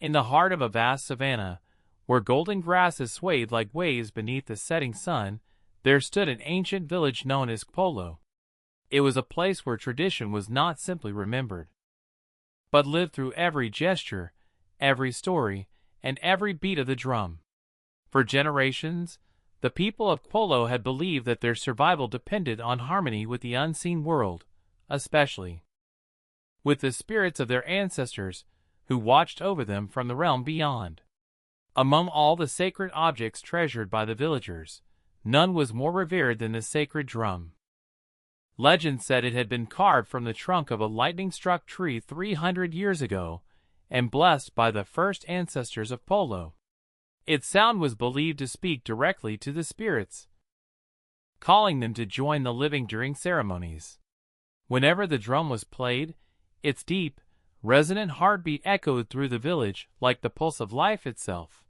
In the heart of a vast savanna, where golden grasses swayed like waves beneath the setting sun, there stood an ancient village known as Polo. It was a place where tradition was not simply remembered, but lived through every gesture, every story, and every beat of the drum. For generations, the people of Polo had believed that their survival depended on harmony with the unseen world, especially with the spirits of their ancestors who watched over them from the realm beyond. Among all the sacred objects treasured by the villagers, none was more revered than the sacred drum. Legend said it had been carved from the trunk of a lightning-struck tree 300 years ago and blessed by the first ancestors of Polo. Its sound was believed to speak directly to the spirits, calling them to join the living during ceremonies. Whenever the drum was played, its deep, resonant heartbeat echoed through the village like the pulse of life itself.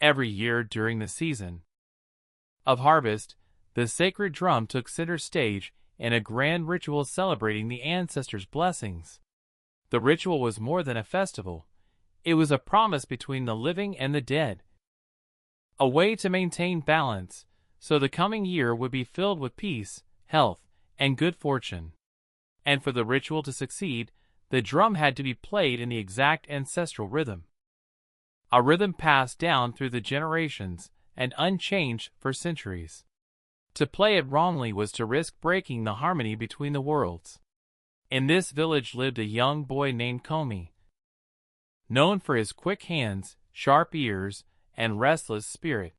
Every year during the season of harvest, the sacred drum took center stage in a grand ritual celebrating the ancestors' blessings. The ritual was more than a festival. It was a promise between the living and the dead, a way to maintain balance so the coming year would be filled with peace, health, and good fortune. And for the ritual to succeed, the drum had to be played in the exact ancestral rhythm, a rhythm passed down through the generations and unchanged for centuries. To play it wrongly was to risk breaking the harmony between the worlds. In this village lived a young boy named Komi, known for his quick hands, sharp ears, and restless spirit.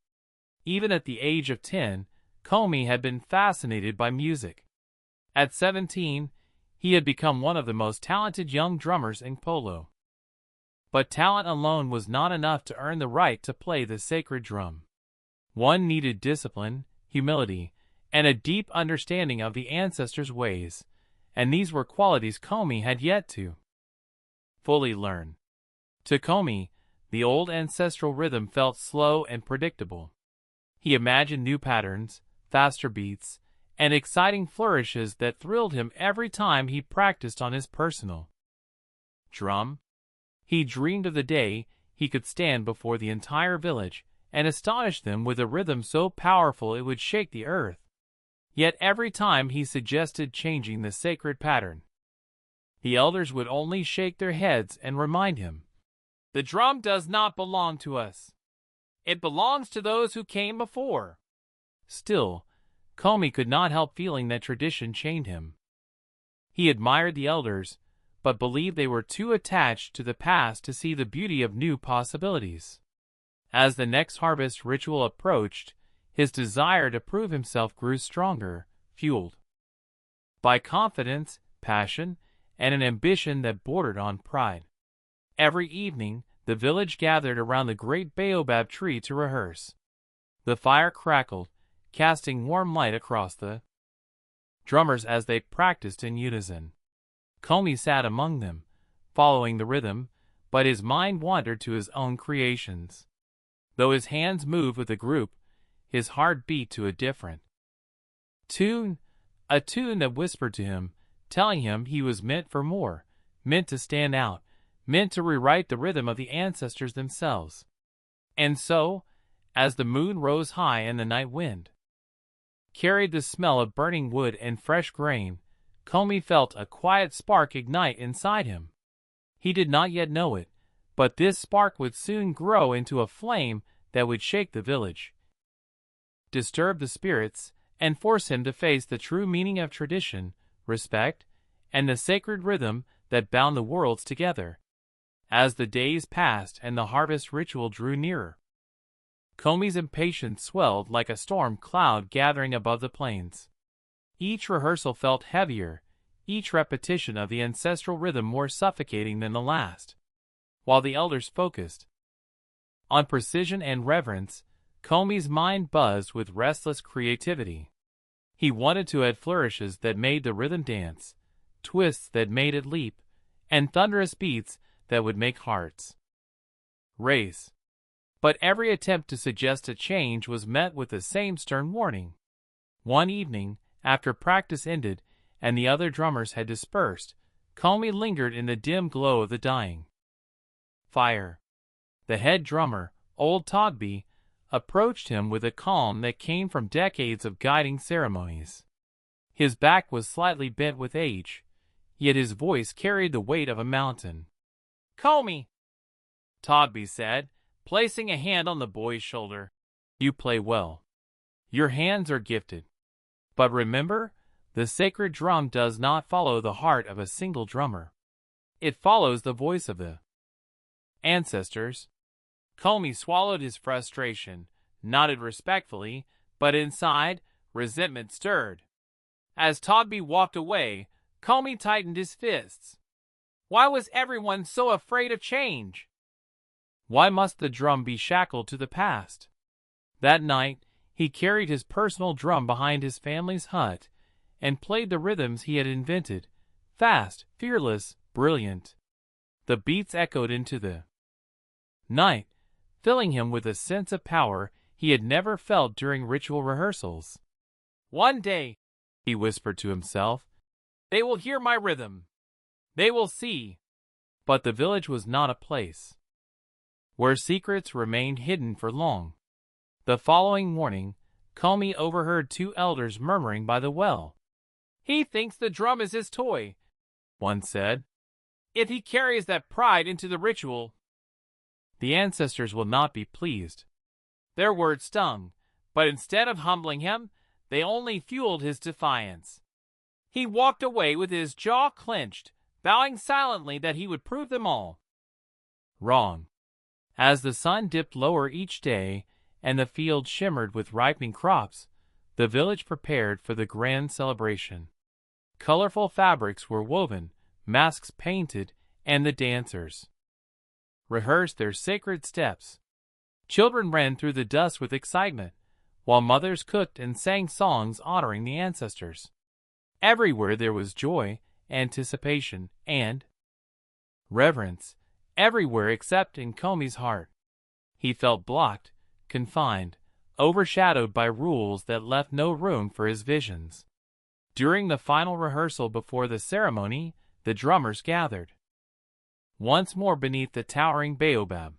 Even at the age of 10, Komi had been fascinated by music. At 17, he had become one of the most talented young drummers in Polo. But talent alone was not enough to earn the right to play the sacred drum. One needed discipline, humility, and a deep understanding of the ancestors' ways, and these were qualities Komi had yet to fully learn. To Komi, the old ancestral rhythm felt slow and predictable. He imagined new patterns, faster beats, and exciting flourishes that thrilled him every time he practiced on his personal drum. He dreamed of the day he could stand before the entire village and astonish them with a rhythm so powerful it would shake the earth. Yet every time he suggested changing the sacred pattern, the elders would only shake their heads and remind him, "The drum does not belong to us. It belongs to those who came before." Still, Komi could not help feeling that tradition chained him. He admired the elders, but believed they were too attached to the past to see the beauty of new possibilities. As the next harvest ritual approached, his desire to prove himself grew stronger, fueled by confidence, passion, and an ambition that bordered on pride. Every evening, the village gathered around the great baobab tree to rehearse. The fire crackled, casting warm light across the drummers as they practiced in unison. Komi sat among them, following the rhythm, but his mind wandered to his own creations. Though his hands moved with the group, his heart beat to a different tune, a tune that whispered to him, telling him he was meant for more, meant to stand out, meant to rewrite the rhythm of the ancestors themselves. And so, as the moon rose high and the night wind carried the smell of burning wood and fresh grain, Komi felt a quiet spark ignite inside him. He did not yet know it, but this spark would soon grow into a flame that would shake the village, disturb the spirits, and force him to face the true meaning of tradition, respect, and the sacred rhythm that bound the worlds together. As the days passed and the harvest ritual drew nearer, Komi's impatience swelled like a storm cloud gathering above the plains. Each rehearsal felt heavier, each repetition of the ancestral rhythm more suffocating than the last. While the elders focused on precision and reverence, Komi's mind buzzed with restless creativity. He wanted to add flourishes that made the rhythm dance, twists that made it leap, and thunderous beats that would make hearts race. But every attempt to suggest a change was met with the same stern warning. One evening, after practice ended and the other drummers had dispersed, Komi lingered in the dim glow of the dying fire. The head drummer, old Todby, approached him with a calm that came from decades of guiding ceremonies. His back was slightly bent with age, yet his voice carried the weight of a mountain. "Komi," Todby said, placing a hand on the boy's shoulder. "You play well. Your hands are gifted. But remember, the sacred drum does not follow the heart of a single drummer. It follows the voice of the ancestors." Komi swallowed his frustration, nodded respectfully, but inside, resentment stirred. As Todby walked away, Komi tightened his fists. Why was everyone so afraid of change? Why must the drum be shackled to the past? That night, he carried his personal drum behind his family's hut and played the rhythms he had invented, fast, fearless, brilliant. The beats echoed into the night, filling him with a sense of power he had never felt during ritual rehearsals. "One day," he whispered to himself, "they will hear my rhythm. They will see." But the village was not a place where secrets remained hidden for long. The following morning, Komi overheard two elders murmuring by the well. "He thinks the drum is his toy," one said. "If he carries that pride into the ritual, the ancestors will not be pleased." Their words stung, but instead of humbling him, they only fueled his defiance. He walked away with his jaw clenched, vowing silently that he would prove them all wrong. As the sun dipped lower each day and the field shimmered with ripening crops, the village prepared for the grand celebration. Colorful fabrics were woven, masks painted, and the dancers rehearsed their sacred steps. Children ran through the dust with excitement, while mothers cooked and sang songs honoring the ancestors. Everywhere there was joy, anticipation, and reverence, everywhere except in Komi's heart. He felt blocked, confined, overshadowed by rules that left no room for his visions. During the final rehearsal before the ceremony, the drummers gathered once more beneath the towering baobab.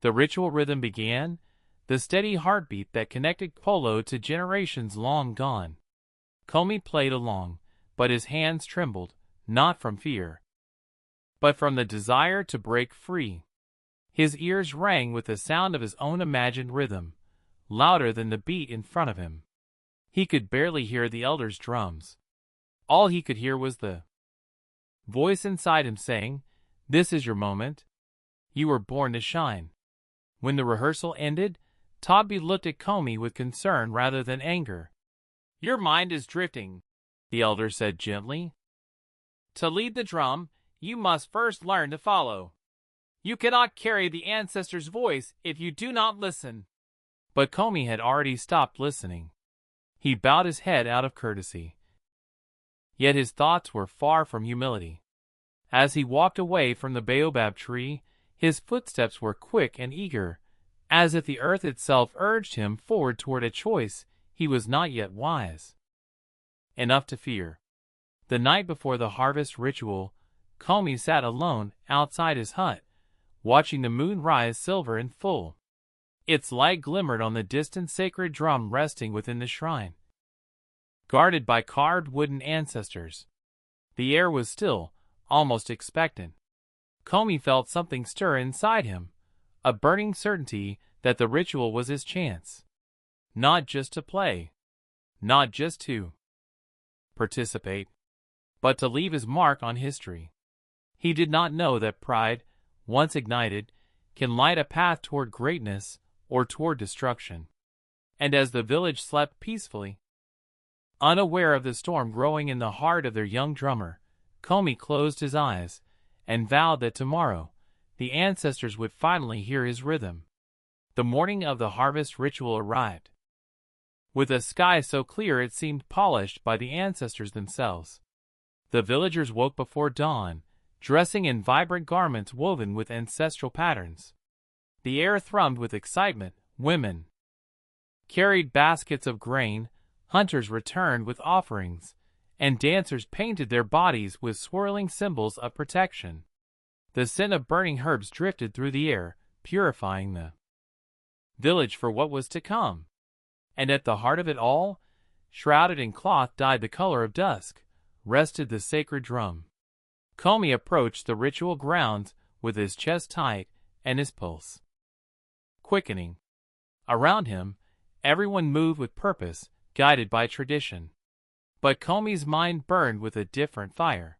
The ritual rhythm began, the steady heartbeat that connected Polo to generations long gone. Komi played along, but his hands trembled, not from fear, but from the desire to break free. His ears rang with the sound of his own imagined rhythm, louder than the beat in front of him. He could barely hear the elders' drums. All he could hear was the voice inside him saying, "This is your moment. You were born to shine." When the rehearsal ended, Todby looked at Komi with concern rather than anger. "Your mind is drifting," the elder said gently. "To lead the drum, you must first learn to follow. You cannot carry the ancestors' voice if you do not listen." But Komi had already stopped listening. He bowed his head out of courtesy. Yet his thoughts were far from humility. As he walked away from the baobab tree, his footsteps were quick and eager, as if the earth itself urged him forward toward a choice he was not yet wise enough to fear. The night before the harvest ritual, Komi sat alone outside his hut, watching the moon rise silver and full. Its light glimmered on the distant sacred drum resting within the shrine, guarded by carved wooden ancestors. The air was still, almost expectant. Komi felt something stir inside him, a burning certainty that the ritual was his chance. Not just to play, not just to participate, but to leave his mark on history. He did not know that pride, once ignited, can light a path toward greatness or toward destruction. And as the village slept peacefully, unaware of the storm growing in the heart of their young drummer, Komi closed his eyes and vowed that tomorrow, the ancestors would finally hear his rhythm. The morning of the harvest ritual arrived, with a sky so clear it seemed polished by the ancestors themselves. The villagers woke before dawn, dressing in vibrant garments woven with ancestral patterns. The air thrummed with excitement. Women carried baskets of grain, hunters returned with offerings, and dancers painted their bodies with swirling symbols of protection. The scent of burning herbs drifted through the air, purifying the village for what was to come. And at the heart of it all, shrouded in cloth dyed the color of dusk, rested the sacred drum. Komi approached the ritual grounds with his chest tight and his pulse quickening. Around him, everyone moved with purpose, guided by tradition. But Komi's mind burned with a different fire.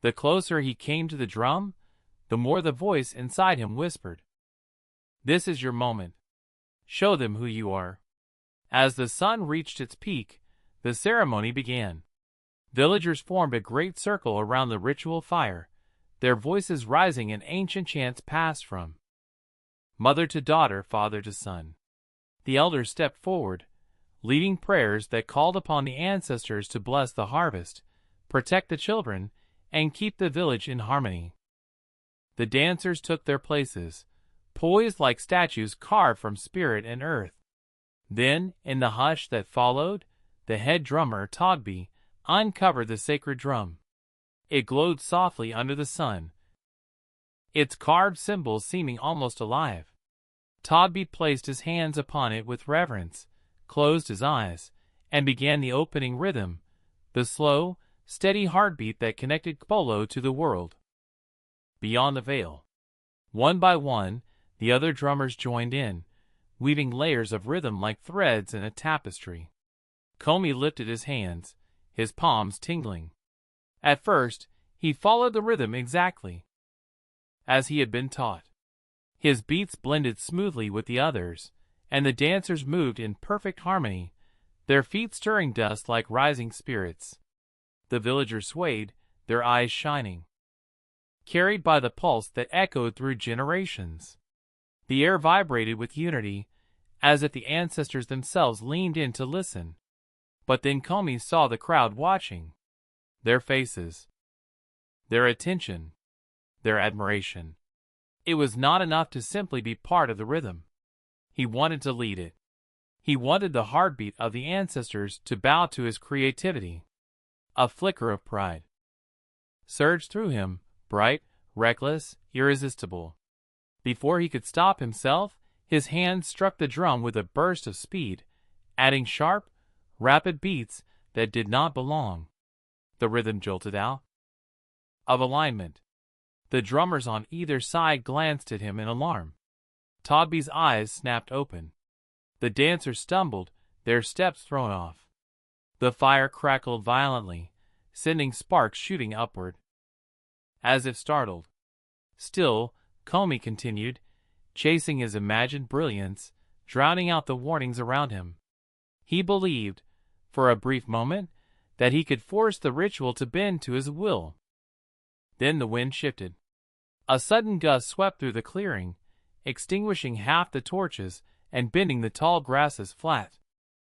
The closer he came to the drum, the more the voice inside him whispered, "This is your moment. Show them who you are." As the sun reached its peak, the ceremony began. Villagers formed a great circle around the ritual fire, their voices rising in ancient chants passed from mother to daughter, father to son. The elders stepped forward, leading prayers that called upon the ancestors to bless the harvest, protect the children, and keep the village in harmony. The dancers took their places, poised like statues carved from spirit and earth. Then, in the hush that followed, the head drummer, Togby, uncovered the sacred drum. It glowed softly under the sun, its carved symbols seeming almost alive. Togby placed his hands upon it with reverence, closed his eyes, and began the opening rhythm, the slow, steady heartbeat that connected Polo to the world beyond the veil. One by one, the other drummers joined in, weaving layers of rhythm like threads in a tapestry. Komi lifted his hands, his palms tingling. At first, he followed the rhythm exactly as he had been taught. His beats blended smoothly with the others, and the dancers moved in perfect harmony, their feet stirring dust like rising spirits. The villagers swayed, their eyes shining, carried by the pulse that echoed through generations. The air vibrated with unity, as if the ancestors themselves leaned in to listen. But then Komi saw the crowd watching. Their faces, their attention, their admiration. It was not enough to simply be part of the rhythm. He wanted to lead it. He wanted the heartbeat of the ancestors to bow to his creativity. A flicker of pride surged through him, bright, reckless, irresistible. Before he could stop himself, his hand struck the drum with a burst of speed, adding sharp, rapid beats that did not belong. The rhythm jolted out of alignment. The drummers on either side glanced at him in alarm. Togby's eyes snapped open. The dancers stumbled, their steps thrown off. The fire crackled violently, sending sparks shooting upward. As if startled. Still, Komi continued, chasing his imagined brilliance, drowning out the warnings around him. He believed, for a brief moment, that he could force the ritual to bend to his will. Then the wind shifted. A sudden gust swept through the clearing, extinguishing half the torches and bending the tall grasses flat.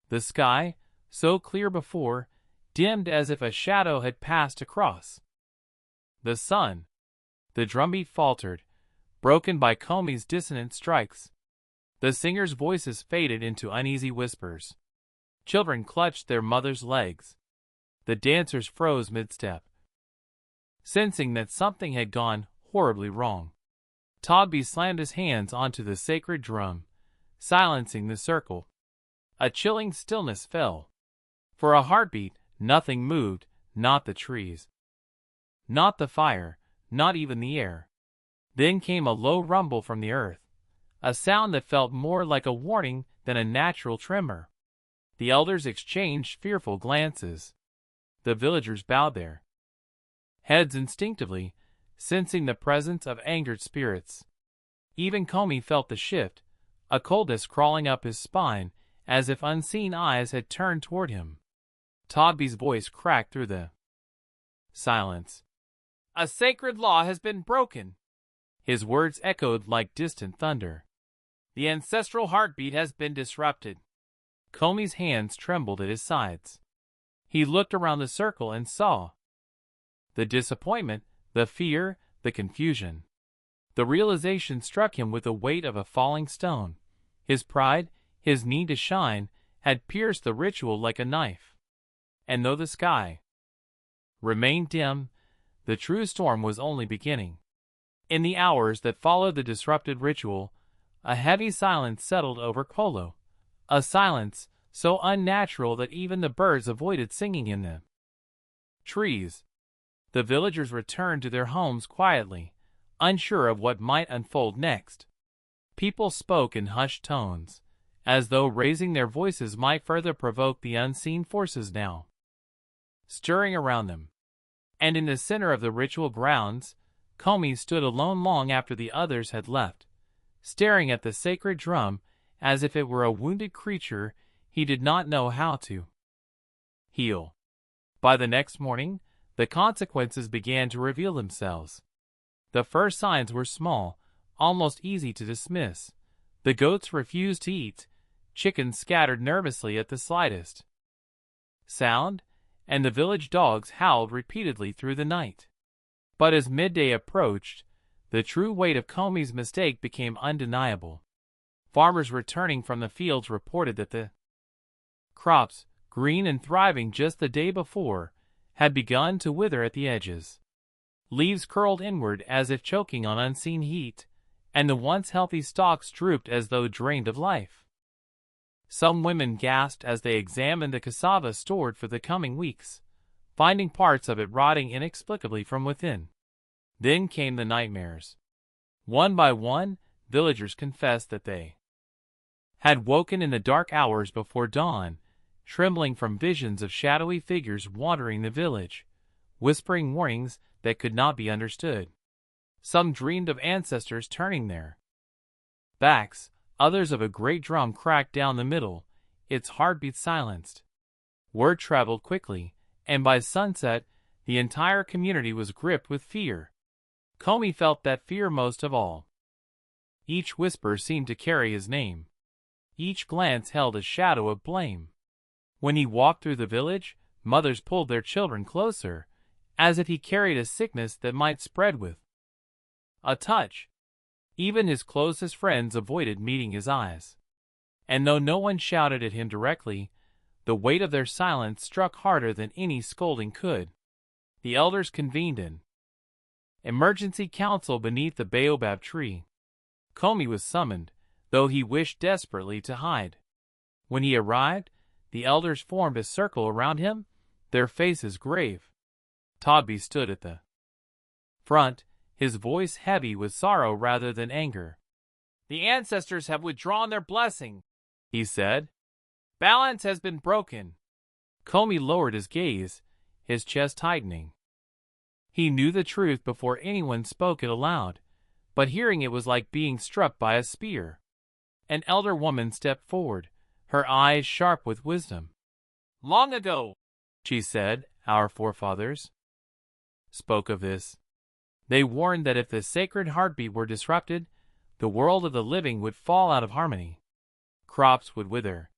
The sky, so clear before, dimmed as if a shadow had passed across. The sun. The drumbeat faltered, broken by Komi's dissonant strikes. The singers' voices faded into uneasy whispers. Children clutched their mothers' legs. The dancers froze mid-step, sensing that something had gone horribly wrong. Togby slammed his hands onto the sacred drum, silencing the circle. A chilling stillness fell. For a heartbeat, nothing moved, not the trees, not the fire, not even the air. Then came a low rumble from the earth, a sound that felt more like a warning than a natural tremor. The elders exchanged fearful glances. The villagers bowed their heads instinctively, sensing the presence of angered spirits. Even Komi felt the shift, a coldness crawling up his spine, as if unseen eyes had turned toward him. Togby's voice cracked through the silence. "A sacred law has been broken." His words echoed like distant thunder. "The ancestral heartbeat has been disrupted." Komi's hands trembled at his sides. He looked around the circle and saw the disappointment, the fear, the confusion. The realization struck him with the weight of a falling stone. His pride, his need to shine, had pierced the ritual like a knife. And though the sky remained dim, the true storm was only beginning. In the hours that followed the disrupted ritual, a heavy silence settled over Kolo, a silence so unnatural that even the birds avoided singing in them. Trees. The villagers returned to their homes quietly, unsure of what might unfold next. People spoke in hushed tones, as though raising their voices might further provoke the unseen forces now stirring around them. And in the center of the ritual grounds, Komi stood alone long after the others had left, staring at the sacred drum as if it were a wounded creature he did not know how to heal. By the next morning, the consequences began to reveal themselves. The first signs were small, almost easy to dismiss. The goats refused to eat, chickens scattered nervously at the slightest sound, and the village dogs howled repeatedly through the night. But as midday approached, the true weight of Komi's mistake became undeniable. Farmers returning from the fields reported that the crops, green and thriving just the day before, had begun to wither at the edges. Leaves curled inward as if choking on unseen heat, and the once healthy stalks drooped as though drained of life. Some women gasped as they examined the cassava stored for the coming weeks, finding parts of it rotting inexplicably from within. Then came the nightmares. One by one, villagers confessed that they had woken in the dark hours before dawn, trembling from visions of shadowy figures wandering the village, whispering warnings that could not be understood. Some dreamed of ancestors turning their backs, others of a great drum cracked down the middle, its heartbeat silenced. Word traveled quickly, and by sunset, the entire community was gripped with fear. Komi felt that fear most of all. Each whisper seemed to carry his name. Each glance held a shadow of blame. When he walked through the village, mothers pulled their children closer, as if he carried a sickness that might spread with a touch. Even his closest friends avoided meeting his eyes. And though no one shouted at him directly, the weight of their silence struck harder than any scolding could. The elders convened an emergency council beneath the baobab tree. Komi was summoned, though he wished desperately to hide. When he arrived, the elders formed a circle around him, their faces grave. Todby stood at the front, his voice heavy with sorrow rather than anger. "The ancestors have withdrawn their blessing," he said. "Balance has been broken." Komi lowered his gaze, his chest tightening. He knew the truth before anyone spoke it aloud, but hearing it was like being struck by a spear. An elder woman stepped forward, her eyes sharp with wisdom. "Long ago," she said, "our forefathers spoke of this. They warned that if the sacred heartbeat were disrupted, the world of the living would fall out of harmony. Crops would wither.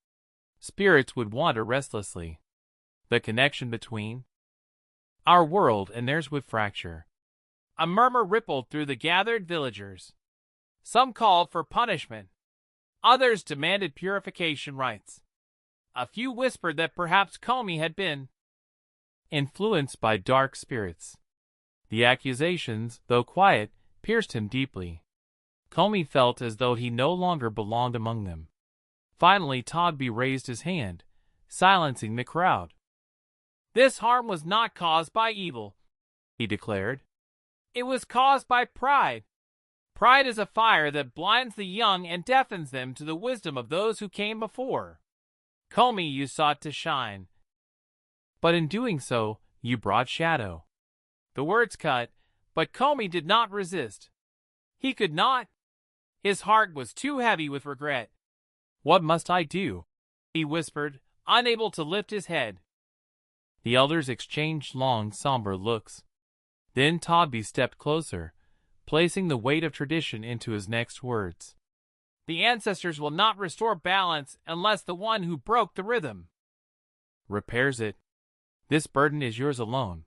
Spirits would wander restlessly. The connection between our world and theirs would fracture." A murmur rippled through the gathered villagers. Some called for punishment. Others demanded purification rites. A few whispered that perhaps Komi had been influenced by dark spirits. The accusations, though quiet, pierced him deeply. Komi felt as though he no longer belonged among them. Finally Todby raised his hand, silencing the crowd. "This harm was not caused by evil," he declared. "It was caused by pride. Pride is a fire that blinds the young and deafens them to the wisdom of those who came before. Komi, you sought to shine, but in doing so, you brought shadow." The words cut, but Komi did not resist. He could not. His heart was too heavy with regret. "What must I do?" he whispered, unable to lift his head. The elders exchanged long, somber looks. Then Todby stepped closer, placing the weight of tradition into his next words. "The ancestors will not restore balance unless the one who broke the rhythm repairs it. This burden is yours alone.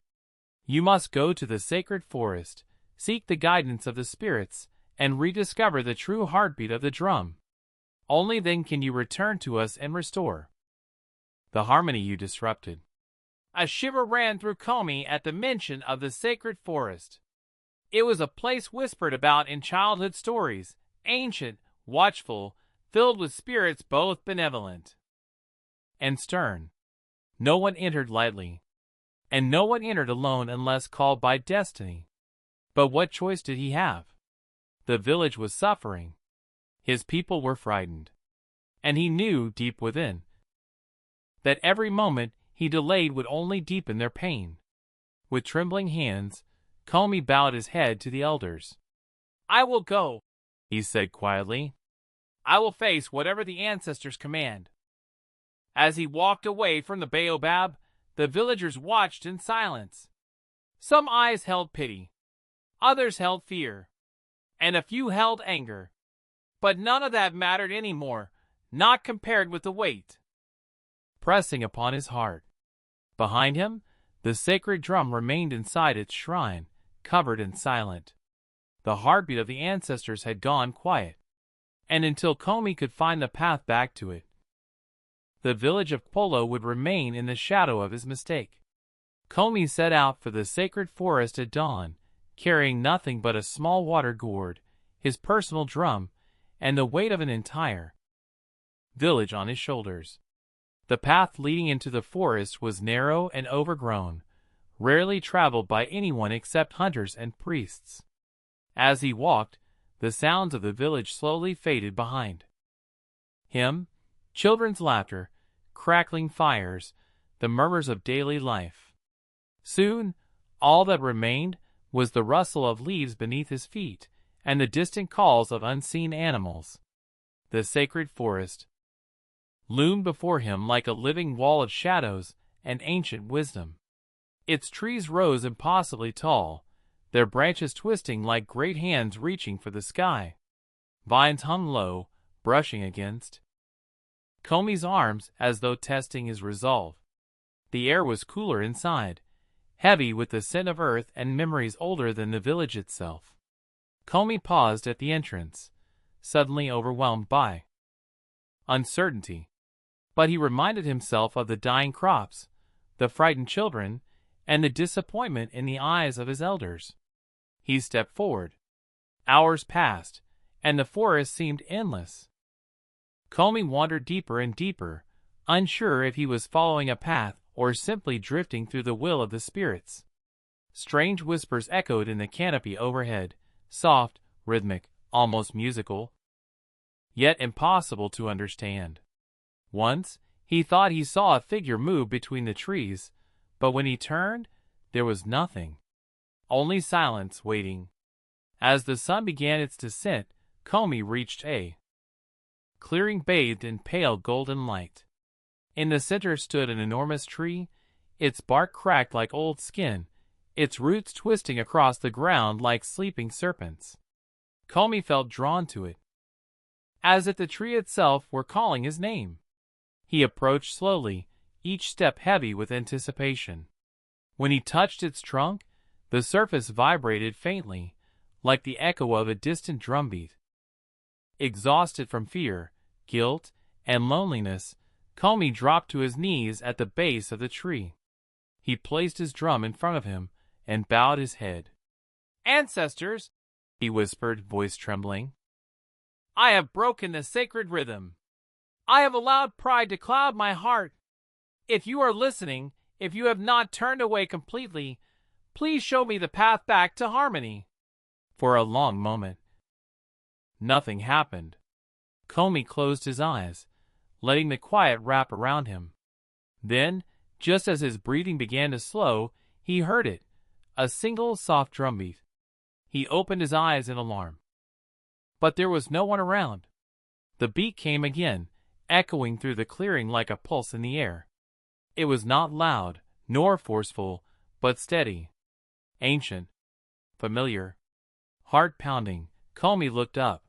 You must go to the sacred forest, seek the guidance of the spirits, and rediscover the true heartbeat of the drum. Only then can you return to us and restore the harmony you disrupted." A shiver ran through Komi at the mention of the sacred forest. It was a place whispered about in childhood stories, ancient, watchful, filled with spirits both benevolent and stern. No one entered lightly, and no one entered alone unless called by destiny. But what choice did he have? The village was suffering. His people were frightened. And he knew deep within that every moment he delayed would only deepen their pain. With trembling hands, Komi bowed his head to the elders. "I will go," he said quietly. "I will face whatever the ancestors command." As he walked away from the baobab, the villagers watched in silence. Some eyes held pity, others held fear, and a few held anger. But none of that mattered anymore, not compared with the weight pressing upon his heart. Behind him, the sacred drum remained inside its shrine, covered and silent. The heartbeat of the ancestors had gone quiet, and until Komi could find the path back to it, the village of Polo would remain in the shadow of his mistake. Komi set out for the sacred forest at dawn, carrying nothing but a small water gourd, his personal drum, and the weight of an entire village on his shoulders. The path leading into the forest was narrow and overgrown, rarely traveled by anyone except hunters and priests. As he walked, the sounds of the village slowly faded behind him. Children's laughter, crackling fires, the murmurs of daily life. Soon, all that remained was the rustle of leaves beneath his feet and the distant calls of unseen animals. The sacred forest loomed before him like a living wall of shadows and ancient wisdom. Its trees rose impossibly tall, their branches twisting like great hands reaching for the sky. Vines hung low, brushing against Komi's arms as though testing his resolve. The air was cooler inside, heavy with the scent of earth and memories older than the village itself. Komi paused at the entrance, suddenly overwhelmed by uncertainty. But he reminded himself of the dying crops, the frightened children, and the disappointment in the eyes of his elders. He stepped forward. Hours passed, and the forest seemed endless. Komi wandered deeper and deeper, unsure if he was following a path or simply drifting through the will of the spirits. Strange whispers echoed in the canopy overhead, soft, rhythmic, almost musical, yet impossible to understand. Once, he thought he saw a figure move between the trees, but when he turned, there was nothing. Only silence waiting. As the sun began its descent, Komi reached a clearing bathed in pale golden light. In the center stood an enormous tree, its bark cracked like old skin, its roots twisting across the ground like sleeping serpents. Komi felt drawn to it, as if the tree itself were calling his name. He approached slowly, each step heavy with anticipation. When he touched its trunk, the surface vibrated faintly, like the echo of a distant drumbeat. Exhausted from fear, guilt, and loneliness, Komi dropped to his knees at the base of the tree. He placed his drum in front of him and bowed his head. "Ancestors," he whispered, voice trembling, "I have broken the sacred rhythm. I have allowed pride to cloud my heart. If you are listening, if you have not turned away completely, please show me the path back to harmony." For a long moment, nothing happened. Komi closed his eyes, letting the quiet wrap around him. Then, just as his breathing began to slow, he heard it, a single soft drumbeat. He opened his eyes in alarm. But there was no one around. The beat came again, echoing through the clearing like a pulse in the air. It was not loud, nor forceful, but steady, ancient, familiar, heart-pounding. Komi looked up.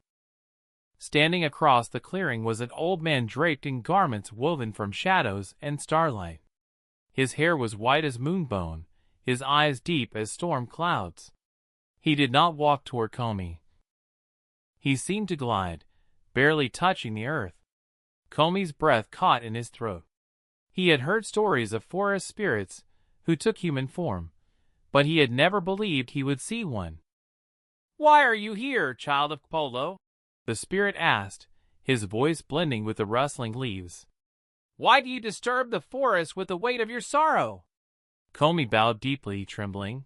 Standing across the clearing was an old man draped in garments woven from shadows and starlight. His hair was white as moonbone, his eyes deep as storm clouds. He did not walk toward Komi. He seemed to glide, barely touching the earth. Komi's breath caught in his throat. He had heard stories of forest spirits who took human form, but he had never believed he would see one. Why are you here, child of Polo? The spirit asked, his voice blending with the rustling leaves. Why do you disturb the forest with the weight of your sorrow? Komi bowed deeply, trembling.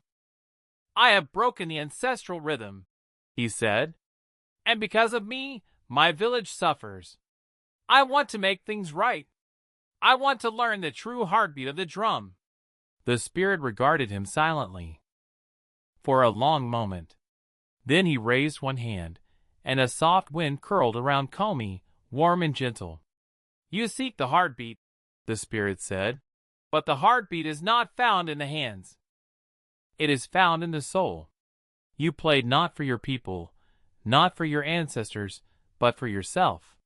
I have broken the ancestral rhythm, he said, and because of me, my village suffers. I want to make things right. I want to learn the true heartbeat of the drum. The spirit regarded him silently for a long moment. Then he raised one hand, and a soft wind curled around Komi, warm and gentle. You seek the heartbeat, the spirit said, but the heartbeat is not found in the hands. It is found in the soul. You played not for your people, not for your ancestors, but for yourself.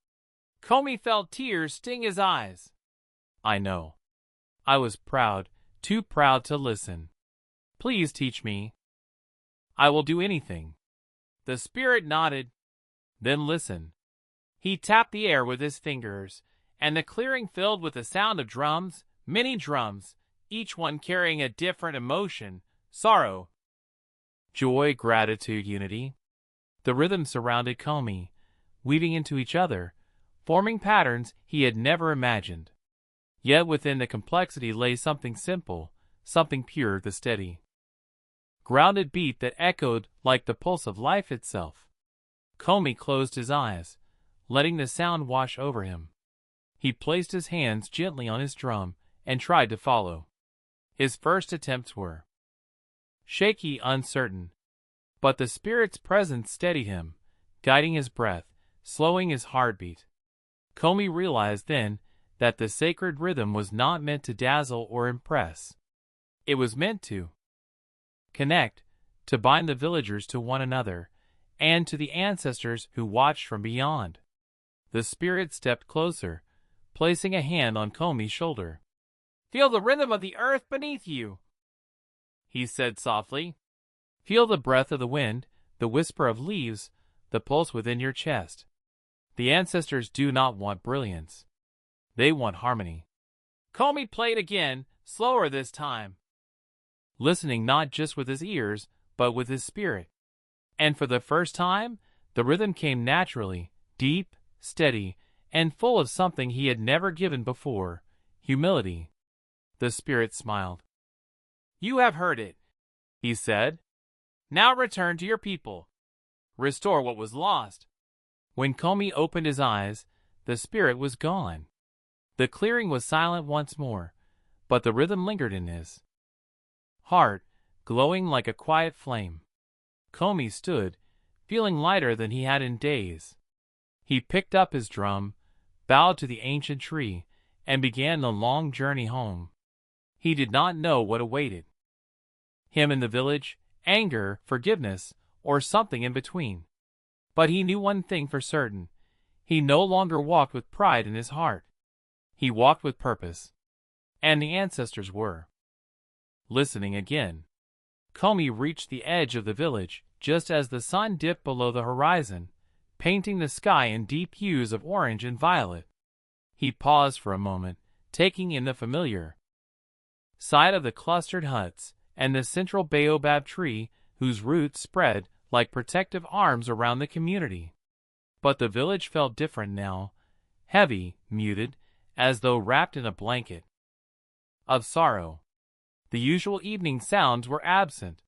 Komi felt tears sting his eyes. I know. I was proud, too proud to listen. Please teach me. I will do anything. The spirit nodded. Then listen. He tapped the air with his fingers, and the clearing filled with the sound of drums, many drums, each one carrying a different emotion, sorrow, joy, gratitude, unity. The rhythm surrounded Komi, weaving into each other, forming patterns he had never imagined. Yet within the complexity lay something simple, something pure, the steady, grounded beat that echoed like the pulse of life itself. Komi closed his eyes, letting the sound wash over him. He placed his hands gently on his drum and tried to follow. His first attempts were shaky, uncertain, but the spirit's presence steadied him, guiding his breath, slowing his heartbeat. Komi realized then that the sacred rhythm was not meant to dazzle or impress. It was meant to connect, to bind the villagers to one another, and to the ancestors who watched from beyond. The spirit stepped closer, placing a hand on Komi's shoulder. Feel the rhythm of the earth beneath you, he said softly. Feel the breath of the wind, the whisper of leaves, the pulse within your chest. The ancestors do not want brilliance. They want harmony. Komi played again, slower this time, listening not just with his ears, but with his spirit. And for the first time, the rhythm came naturally, deep, steady, and full of something he had never given before, humility. The spirit smiled. You have heard it, he said. Now return to your people. Restore what was lost. When Komi opened his eyes, the spirit was gone. The clearing was silent once more, but the rhythm lingered in his heart, glowing like a quiet flame. Komi stood, feeling lighter than he had in days. He picked up his drum, bowed to the ancient tree, and began the long journey home. He did not know what awaited him in the village, anger, forgiveness, or something in between. But he knew one thing for certain. He no longer walked with pride in his heart. He walked with purpose. And the ancestors were listening again. Komi reached the edge of the village just as the sun dipped below the horizon, painting the sky in deep hues of orange and violet. He paused for a moment, taking in the familiar sight of the clustered huts and the central baobab tree whose roots spread like protective arms around the community. But the village felt different now, heavy, muted, as though wrapped in a blanket of sorrow. The usual evening sounds were absent.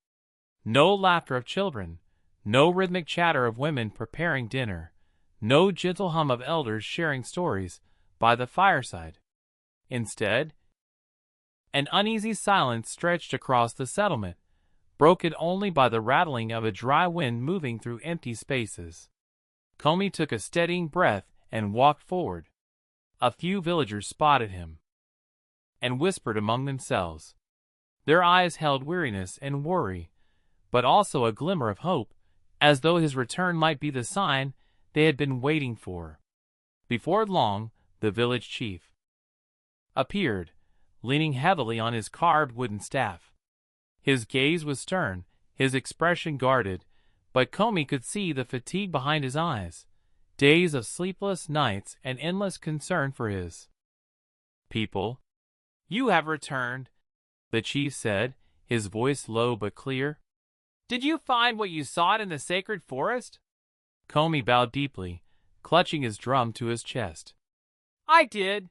No laughter of children, no rhythmic chatter of women preparing dinner, no gentle hum of elders sharing stories by the fireside. Instead, an uneasy silence stretched across the settlement, broken only by the rattling of a dry wind moving through empty spaces. Komi took a steadying breath and walked forward. A few villagers spotted him and whispered among themselves. Their eyes held weariness and worry, but also a glimmer of hope, as though his return might be the sign they had been waiting for. Before long, the village chief appeared, leaning heavily on his carved wooden staff. His gaze was stern, his expression guarded, but Komi could see the fatigue behind his eyes, days of sleepless nights and endless concern for his people. You have returned, the chief said, his voice low but clear. Did you find what you sought in the sacred forest? Komi bowed deeply, clutching his drum to his chest. I did.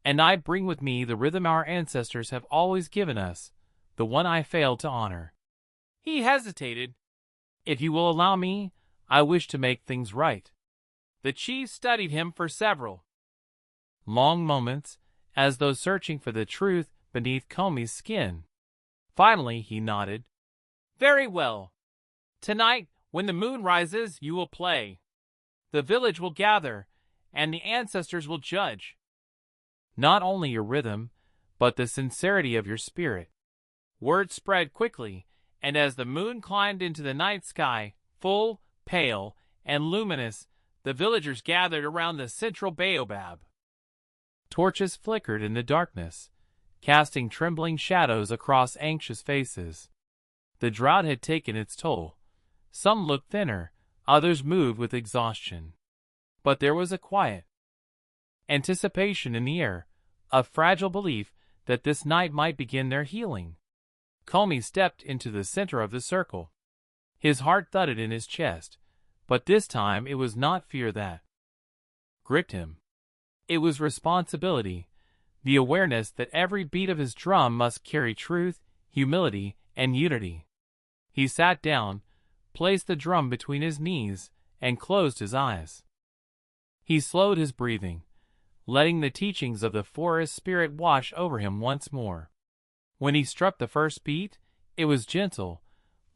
And I bring with me the rhythm our ancestors have always given us, the one I failed to honor. He hesitated. If you will allow me, I wish to make things right. The chief studied him for several long moments, as though searching for the truth beneath Komi's skin. Finally, he nodded. Very well. Tonight, when the moon rises, you will play. The village will gather, and the ancestors will judge. Not only your rhythm, but the sincerity of your spirit. Word spread quickly, and as the moon climbed into the night sky, full, pale, and luminous, the villagers gathered around the central baobab. Torches flickered in the darkness, casting trembling shadows across anxious faces. The drought had taken its toll. Some looked thinner, others moved with exhaustion. But there was a quiet anticipation in the air, a fragile belief that this night might begin their healing. Komi stepped into the center of the circle. His heart thudded in his chest, but this time it was not fear that gripped him. It was responsibility, the awareness that every beat of his drum must carry truth, humility, and unity. He sat down, placed the drum between his knees, and closed his eyes. He slowed his breathing, letting the teachings of the forest spirit wash over him once more. When he struck the first beat, it was gentle,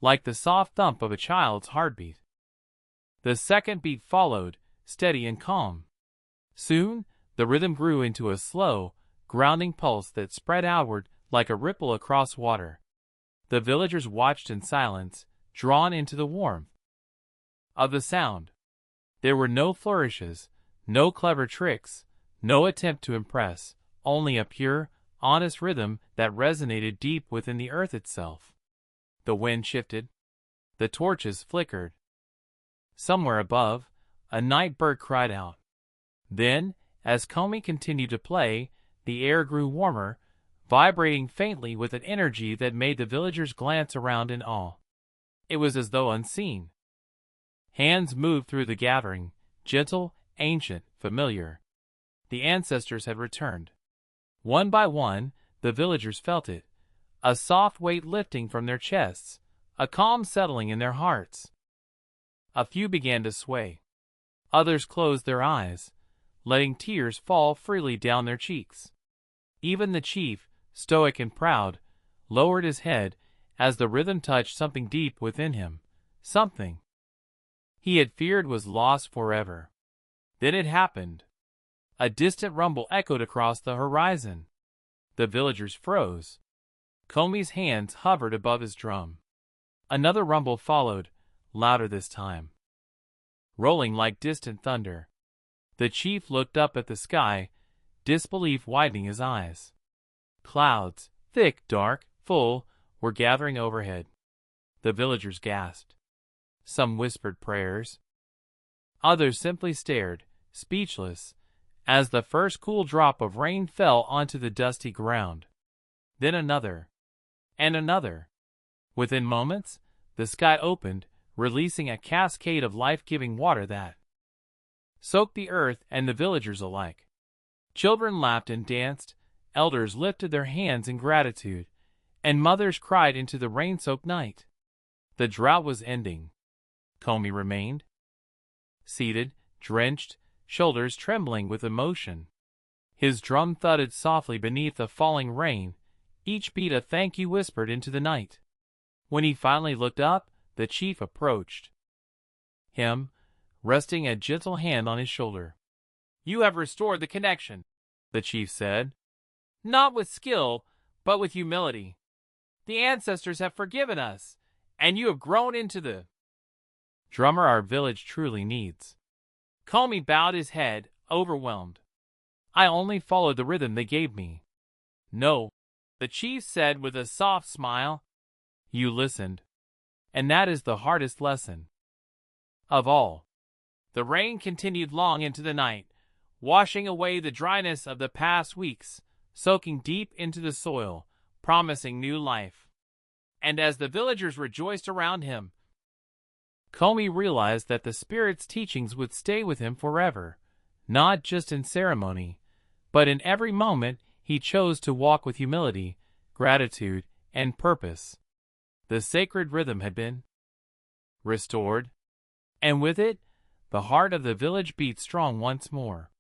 like the soft thump of a child's heartbeat. The second beat followed, steady and calm. Soon, the rhythm grew into a slow, grounding pulse that spread outward like a ripple across water. The villagers watched in silence, drawn into the warmth of the sound. There were no flourishes, no clever tricks, no attempt to impress, only a pure, honest rhythm that resonated deep within the earth itself. The wind shifted. The torches flickered. Somewhere above, a night bird cried out. Then, as Komi continued to play, the air grew warmer, vibrating faintly with an energy that made the villagers glance around in awe. It was as though unseen. Hands moved through the gathering, gentle, ancient, familiar. The ancestors had returned. One by one, the villagers felt it, a soft weight lifting from their chests, a calm settling in their hearts. A few began to sway. Others closed their eyes, letting tears fall freely down their cheeks. Even the chief, stoic and proud, lowered his head as the rhythm touched something deep within him, something he had feared was lost forever. Then it happened. A distant rumble echoed across the horizon. The villagers froze. Komi's hands hovered above his drum. Another rumble followed, louder this time, rolling like distant thunder. The chief looked up at the sky, disbelief widening his eyes. Clouds, thick, dark, full, were gathering overhead. The villagers gasped. Some whispered prayers. Others simply stared, speechless, as the first cool drop of rain fell onto the dusty ground. Then another, and another. Within moments, the sky opened, releasing a cascade of life-giving water that soaked the earth and the villagers alike. Children laughed and danced, elders lifted their hands in gratitude, and mothers cried into the rain-soaked night. The drought was ending. Komi remained, seated, drenched, shoulders trembling with emotion. His drum thudded softly beneath the falling rain, each beat a thank you whispered into the night. When he finally looked up, the chief approached him, resting a gentle hand on his shoulder. You have restored the connection, the chief said. Not with skill, but with humility. The ancestors have forgiven us, and you have grown into the drummer our village truly needs. Komi bowed his head, overwhelmed. I only followed the rhythm they gave me. No, the chief said with a soft smile. You listened. And that is the hardest lesson of all. The rain continued long into the night, washing away the dryness of the past weeks, soaking deep into the soil, promising new life. And as the villagers rejoiced around him, Komi realized that the spirit's teachings would stay with him forever, not just in ceremony, but in every moment he chose to walk with humility, gratitude, and purpose. The sacred rhythm had been restored, and with it, the heart of the village beat strong once more.